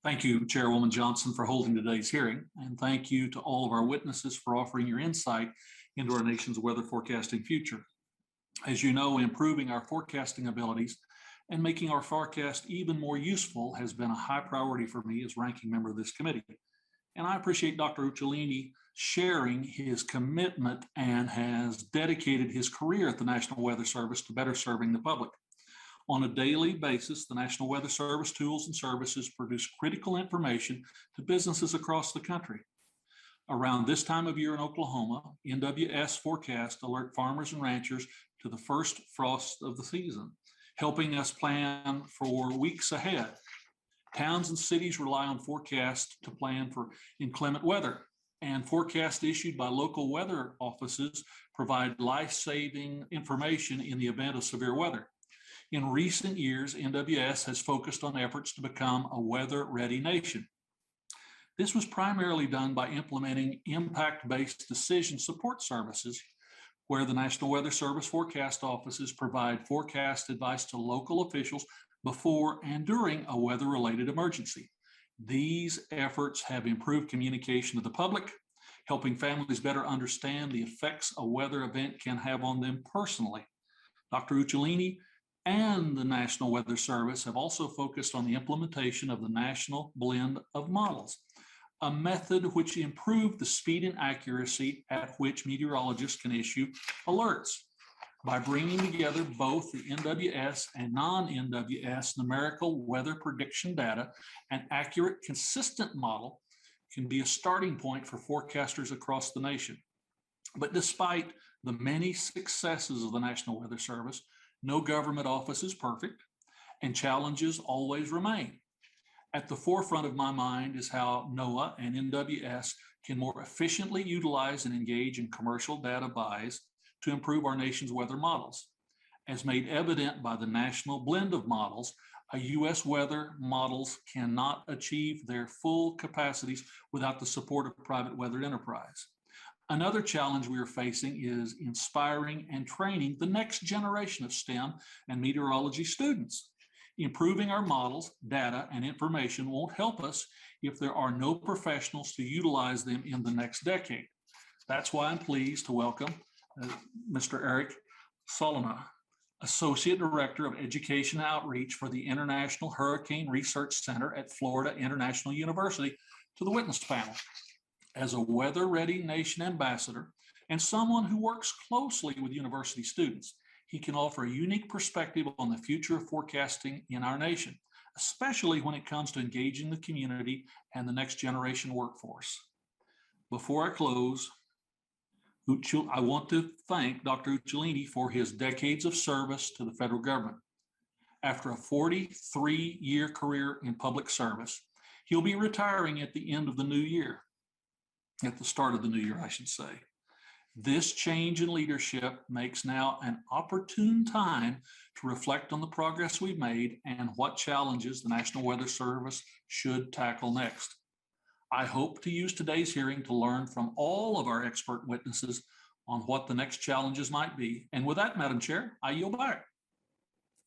Thank you, Chairwoman Johnson, for holding today's hearing, and thank you to all of our witnesses for offering your insight into our nation's weather forecasting future. As you know, improving our forecasting abilities and making our forecast even more useful has been a high priority for me as ranking member of this committee. And I appreciate Dr. Uccellini sharing his commitment and has dedicated his career at the National Weather Service to better serving the public. On a daily basis, the National Weather Service tools and services produce critical information to businesses across the country. Around this time of year in Oklahoma, NWS forecasts alert farmers and ranchers to the first frost of the season, helping us plan for weeks ahead. Towns and cities rely on forecasts to plan for inclement weather, and forecasts issued by local weather offices provide life-saving information in the event of severe weather. In recent years, NWS has focused on efforts to become a weather-ready nation. This was primarily done by implementing impact-based decision support services, where the National Weather Service forecast offices provide forecast advice to local officials before and during a weather-related emergency. These efforts have improved communication to the public, helping families better understand the effects a weather event can have on them personally. Dr. Uccellini and the National Weather Service have also focused on the implementation of the National Blend of Models, a method which improved the speed and accuracy at which meteorologists can issue alerts. By bringing together both the NWS and non-NWS numerical weather prediction data, an accurate, consistent model can be a starting point for forecasters across the nation. But despite the many successes of the National Weather Service, no government office is perfect, and challenges always remain. At the forefront of my mind is how NOAA and NWS can more efficiently utilize and engage in commercial data buys to improve our nation's weather models. As made evident by the National Blend of Models, a U.S. weather models cannot achieve their full capacities without the support of private weather enterprise. Another challenge we are facing is inspiring and training the next generation of STEM and meteorology students. Improving our models, data, and information won't help us if there are no professionals to utilize them in the next decade. That's why I'm pleased to welcome Mr. Eric Solana, Associate Director of Education Outreach for the International Hurricane Research Center at Florida International University, to the witness panel. As a weather-ready nation ambassador and someone who works closely with university students, he can offer a unique perspective on the future of forecasting in our nation, especially when it comes to engaging the community and the next generation workforce. Before I close, I want to thank Dr. Uccellini for his decades of service to the federal government. After a 43-year career in public service, he'll be retiring at the end of the new year. At the start of the new year, I should say. This change in leadership makes now an opportune time to reflect on the progress we've made and what challenges the National Weather Service should tackle next. I hope to use today's hearing to learn from all of our expert witnesses on what the next challenges might be. And with that, Madam Chair, I yield back.